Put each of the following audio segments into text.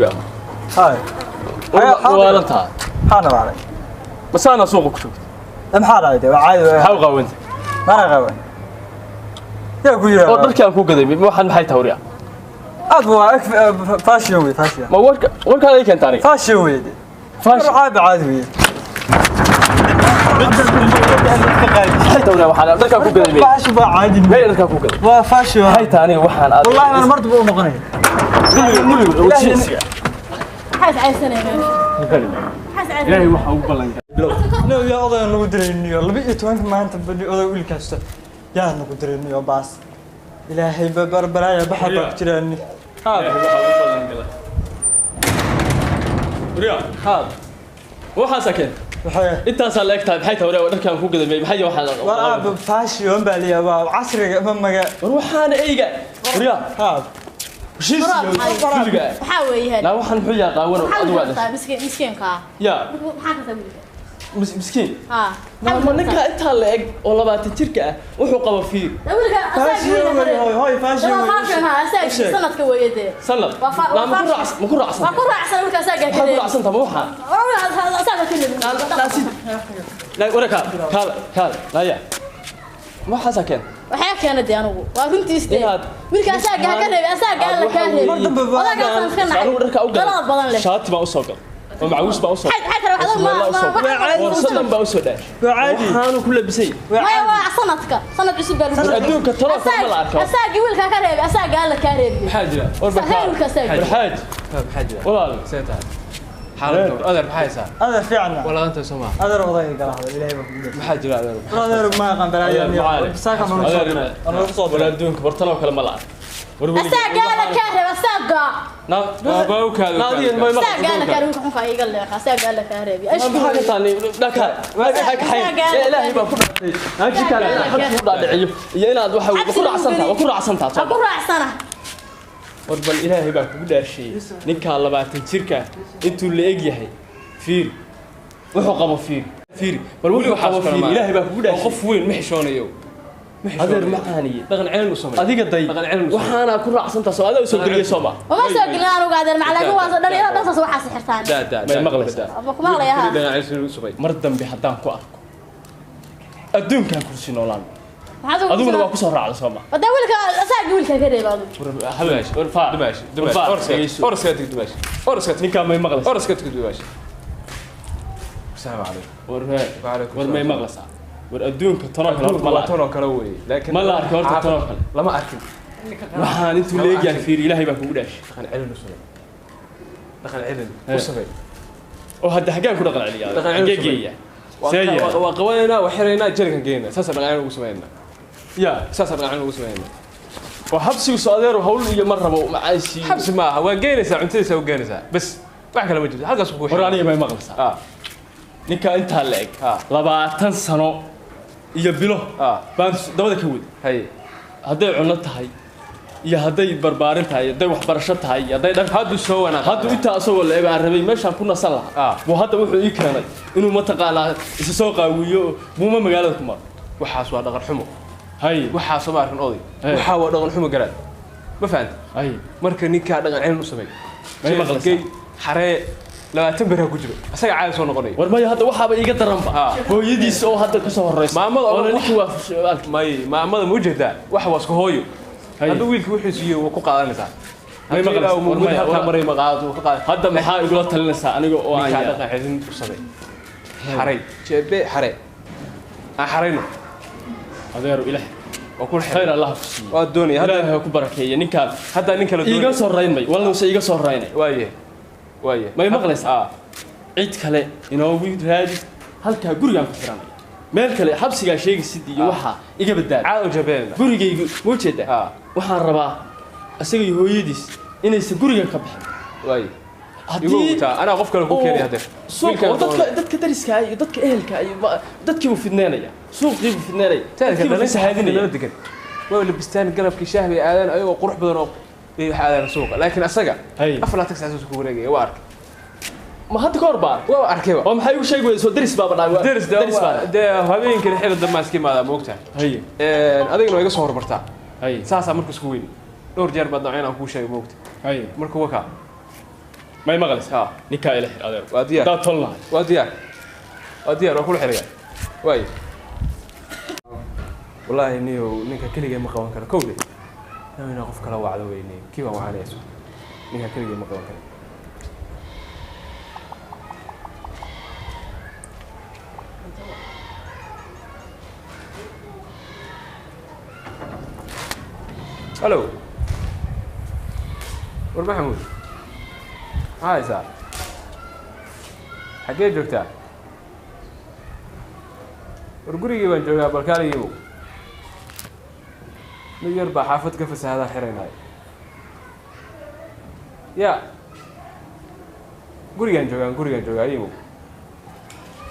بقى هاي وانتها حانا علي بس انا سوق كشوف ام حانا عادي عادي حاو قاونت ما انا غاوي يا قوي oo dharkaan ku gaday waxaan maxay tawriya aad waa fashion ma warka ay keentay fashion عادي maxay tawriya waxaan dharkaan ku gaday fashion عادي may dharkaan ku gaday waa fashion maxay taani waxaan wallahi ana martaba u noqonay حاس عيسنا يا باشا حاس عيسنا ilaahay waxa uu balan no ya oday nagu dirayniyo 12 maanta badi oday wiil kasta yaa nagu dirayniyo baas ilaahay barbaraaya baxar ku jiraani ilaahay waxa uu balan gala wariya haad waxa sakeen waxay intaas la egtahay maxay tawriya dharkaan ku gaday maxay waxaan waa fashion baliya waa casriga ma maga waxaan eeyga wariya haad وشيس كلجا حاول يهد لا waxaan wuxuu yaa qaawan oo adu waad مسكين كا ya maxaa ka tabi miskiin ha ma ninka inta la eg oo 20 jirka ah wuxuu qaba fiir fashion sanadka weeyade sanad la ma ku raacsan ku raacsan marka asaga ku raacsan tama waxa asaga kale la waraka kala la ya waxa sakeen waxaa keenay anigu waa runtiistii wiilka asaga ka reebay asaga la ka reebay anigu dharka u galay shaati baa u soo gal oo macawis baa u soo ورصدم بقى وسوداء وعادي وحانو كله بسي ما هو سنتك سنة عسب أدوك ترى ما العركة أساقي ويلك كاريب أساقي قال لك كاريب حاجة حاجة حاجة والله سيتها حالته أدر بحاجة هذا فعلا ولا أنت سمع هذا رضاي قال هذا إلهي بقول بحاجة لا هذا ما قام بلا ساكن من ولا أدوك برتنا وكلام الله أساقي قال لك كاريب أساقي نعم باوك هذا أساقي قال لك كاريب كم كاي قال لك أساقي قال لك كاريب إيش بحاجة ثانية لا كار حاجة حي لا هي بكرة هاي كار حد داعي يا إلى أدوها وكرة عصنتها وكرة عصنتها وكرة عصنة وربنا إلهي بقى كبدا شيء نك الله بعد شركة أنتوا اللي أجيه فير وحقبوا فير والولي وحقبوا فير إلهي بقى كبدا وقف وين محشون يو هذا المعاني دغن عين وسمي هذيك الضي وحنا كل عصنتها سؤال وسوق لي صوبة وما سوق لنا أنا وقاعد المعلقة هو صدق إلى نص واحد سحرتان لا مغلس أبوك ما عليها دغن عين وسمي مردم بحدان كو أركو الدون كان كرسي نولان أدونا ما كسر على صوبة بدي أقولك أساقي ويلك كاريب هلاش ورفع دماش أورسكتك دماش أورسكتك نكام ما مغلس أورسكتك دماش السلام عليكم وعليكم ورما مغلس والأدون كتناكل ما تناكلوي لكن ما لا أركي تناكل لما أركي waxaan intuu leeyahay fiir ilaahay baa kugu dhaash دخل علن وسمي oo hadda xagaan ku dhaqan celiyaa geegeeya سيا وقوينا وحرينا جركن جينا اساسا دغان وسمينا يا اساسا دغان وسمينا وحبسي وسادير وهول iyo marrabo macaasi حبس ما هو جينيسا cuntiisa u geenaysa bas wax kale ma jirto halkaas ku horaaniga may maqlaysaa ninka inta la eg 20 sano iyo bilo baan dabada ka wad hay haday cunno tahay iyo haday barbaarin tahay haday wax barasho tahay haday dhar hadu soo wanaag hadu inta asagoo la eebaa rabay meeshan ku nasan lahaa buu hadda wuxuu ii keenay inuu ma taqaanaa isa soo qaawiyo buuma magaalada ku mar waxaas waa dhaqan xumo hay waxaas ma arkin oday waxa waa dhaqan xumo garaad ma fahanti hay marka ninka dhaqan cilmi u sameey may maqlaysaa xaree 20 bira ku jiro asaga caadi soo noqonay war may hadda waxaaba iga daranba hooyadiis oo hadda ka soo horeysa maamada oo ninkii waa may maamada ma jeeda wax waa isku hooyo hadda wiilku wuxuu siiyay uu ku qaadanaysaa may maqlaysaa maray maqaado ku qaadan hadda maxaa igula talinaysaa aniga oo aan ninka dhaqan cilmi u sameey xarey jeebe xaree xareyno adeero ilaah وكل خير الله فسي ودوني هذا ku barakeeyo ninkan hada ninka la iga soo raynmay walna iga soo raynay waaye may maqlaysaa cid kale inoo raadi halka gurigan ku xiranay meel kale xabsiga sheegi sidii waxa iga badbaad caado jabeen gurigaygu muu jeeda waxaan rabaa asaga iyo hooyadiis inaysan guriga ka bixin waaye hadii ana qof kale ku keenay hada dadka dariska iyo dadka ehelka iyo dadkii u fidneenaya suuqii u fidneenaya taariikhda dhalin sahaadinaya degan waa labistaan garabkii shahbi aadan ayagoo qurux badan oo waxa aadan suuqa laakiin asaga afla tax asaas ku wareegay waa ark ma hadda ka horba waa arkay oo maxay u sheegay soo daris baaba dhaaway daris baaba habeenkii xilada damaaskii maada moogta hay adigna way iga soo hormartaa hay saasa markuu isku weyn dhowr jeer baad nooceen aan ku sheegay moogta hay markuu waka ما يمغلس ها نكا إله هذا واديار دا طلع واديار وكل حرقة واي والله نينك كلية مقوان كذا كولي أنا نقف كلا وعد ويني كيف هو عليه اسمه نينك كلية مقوان كذا الو ور محمود هاي سار حقي جوجتا ور غريغي بان جوغا بالكاليو مير با حافظ كفس هذا خيريناي يا غريغان جوغا يمو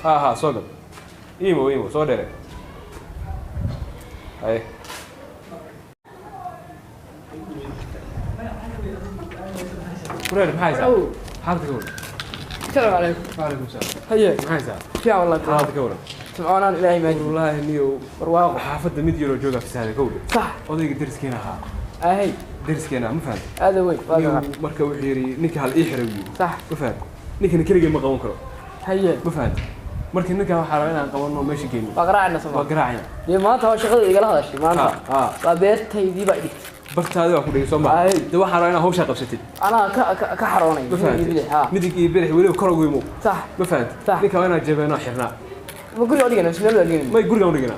ها سوغل يمو سو ديره هاي كورير محاي سار حالك كورير السلام عليكم وعليكم السلام هيا محاي سار يا والله حالك كورير سبحان الله إلهي ماجد والله نيو برواقه حافظ ميديو جوجا في هذا كورير صح odayga darskeenna ahaa أهي darskeenna ma fahanti هذا وين marka wuxuu yiri ninka hal ii xiray wiil صح ma fahanti ninkan kaliya ma qaban karo هيا ma fahanti marka ninka waxa rabaa inaan qabanno meesha geeyno بقرأنا waa سما garaacaya دي ما تهو شغل يقال هذا الشيء ما أنت وبيرتي دي بعد bartaadi waa ku dhigay Soomaa de waxa rabaa inaan hawsha qabsatid أنا كحروني ma fahanti midig iyo bidix waliba kor ugu imo صح ma fahanti صح. ninka waa inaan jabeeno xirnaa بقول أودي أنا بسم الله الرحمن may guriga u dhigana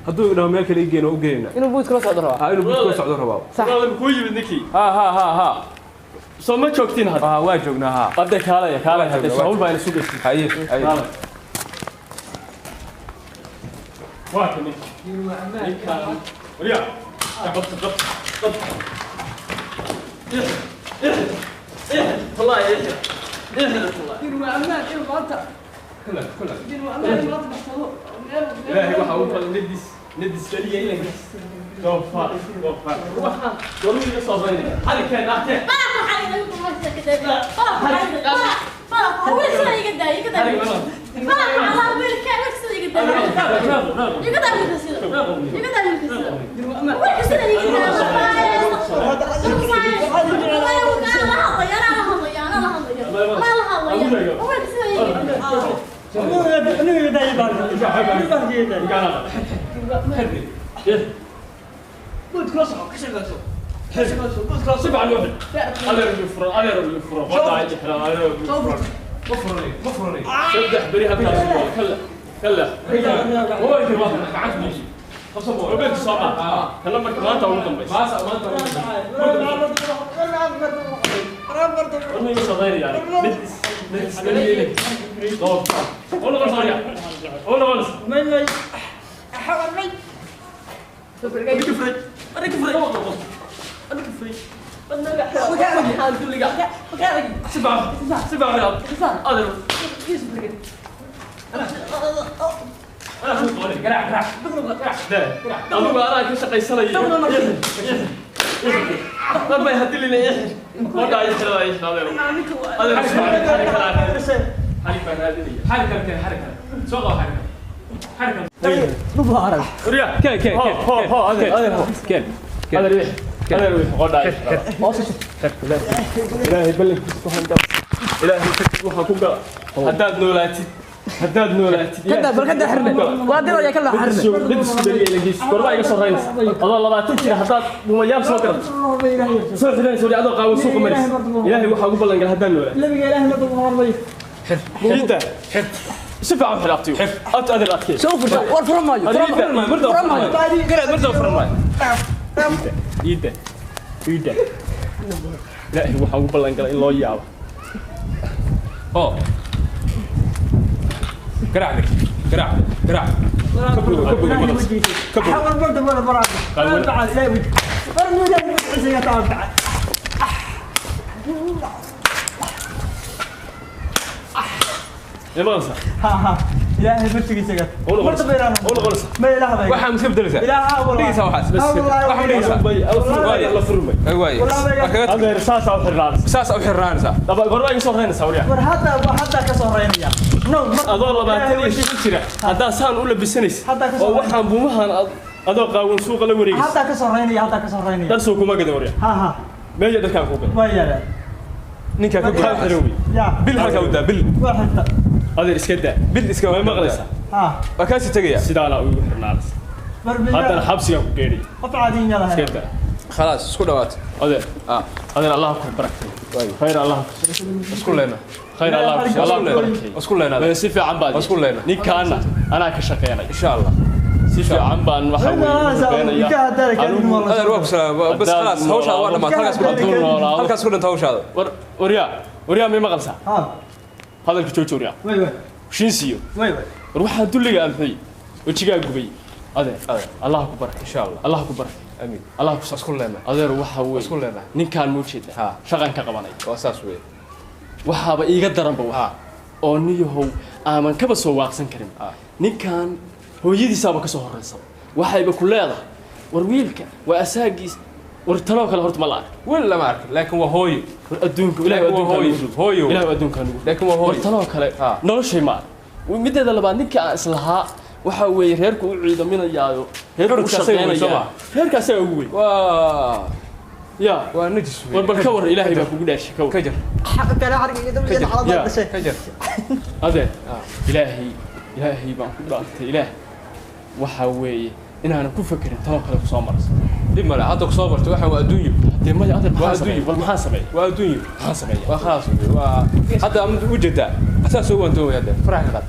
hadduu idhaho meel kale igeeno u geeyna إنه بوت كروس أدرى inuu budko socdo rabaa صح كوي بدنكي ha سو ما joogtiin hadda waa joognaa ha hadda kaalaya hadda saul baa ina soo gashay haye waa kan ninka wariya qabta والله والله إلهي وحاول ندس كلية إلى توفى ضروري يصابني هذا كان أحكي سبع الوحد هذا الفرن مفرني سبح بريها كلا هو يجي واحد قعدت ماشي خصبوا وبيت الصباح كلام ما انت ولكم بس ما والله صغير يعني ندس لي والله غلط والله غلط ما حاول سبع رياض أنا فوق عليك قرع أنا كيف قيصري ما يهدي لي إيش ما قاعد يحرق إيش هذا حركة سوق حركة مبارك ريا كين هذا ريح قداي إلهي بلغ إلهي وحنا كوكا هداد نولاتي كذا بركة حرنا وادي ويا كلا حرنا ندس دليل لجيس قربا يقصر رئيس الله لا تنتي هداد مميال سوكر سوكر سوري هذا قاوي سوق مريس إلهي وحنا كوكا لنقل هداد نولاتي لا بقى إله لا والله جدا سبعة حلقتي أتقدر أتكلم شوف ورفرماي يدا لا هو حاول بلانكلا إن الله يعاو قرع كبر حاول برضه ولا براد تعال لا ودي برضه لا ودي يا تعال يا مانسا ها إلهي بتجي سجت ولا غلط ما إله waxaa musib dalisa إله والله dhigisa waxaas bas waxa dhigisa الله فرمي way هذا رصاص أو حران saas u xiraanaysa طب قربا يصور هنا سوريا وحتى كسرين يا نو أضل باتني شيء هذا سان ولا بسنس أو وحنا بومها هذا قاون سوق لا وريس حتى كسرين يا درسوا كما قد وريا ها ما يجد كان فوق ما يلا ninka ka maxaa xirowey يا bil halka u daa bil واحد adeer iska daa bil iska way maqlaysaa ها waa kaasi tagaya sidaana ugu xirnaanaysa haddana xabsiga ku geedhay قطع عادين يلا iska daa khalaas isku dhawaat adeer adeer allah ku barakay khayr allah isku leena khayr allah ku barakay isku leena si fiican baad isku leena ninkaana anaa ka shaqeynay insha Allah si fiican baan waxa weeye adeer waa kusalaam bas khalaas hawshaada waa dhamaatay halkaas ku dhanta hawshaada waryaa may maqalsaa ها hadalka joojoriya وي وي shiinsiyo وي وي war waxaa dulliga amxay wajigaa gubay adeer allah ku barakay insha Allah allah ku barakay amiin allah ku isku leena adeer waxa weeye isku leena ninkaan muu jeeda shaqan ka qabanay waa saas weey waxaaba iiga daranba waxa oo niyahow aaman kaba soo waaqsan karin ninkaan hooyadiisaaba ka soo horeysa waxayba ku leedahay war wiilka waa asaagiis war tanoo kale horta ma la ark weel lama ark laakiin waa hooyo war adduunka ilaahay hooyo ilaahay adduunka nugu laakiin waa war hooyo tanoo kale noloshay ma ark mideeda labaad ninka aan islahaa waxa weeye reerku u ciidaminayaayo reerku u shaqeynaya reerkaas ayaa ugu weyn waa ya waa najis war bal ka war ilaahay baa kugu dhaashay ka war ka jar حق انا حرق يدم على ضرب شيء ka jar adeer ilaahay baan ku dhaartay ilaah waxa weeye inaanan ku fakerin tanoo kale ku soo marayso dib male hadda ku soo bartay waxa waa adduunyo dee maya adeer waa maxaa sameeyey adduunyo bal maxaa sameeyey waa adduunyo maxaa sameeyey waa khalaas waa hadda u jeedaa asaas soo wantoomay hadda farax ka qaad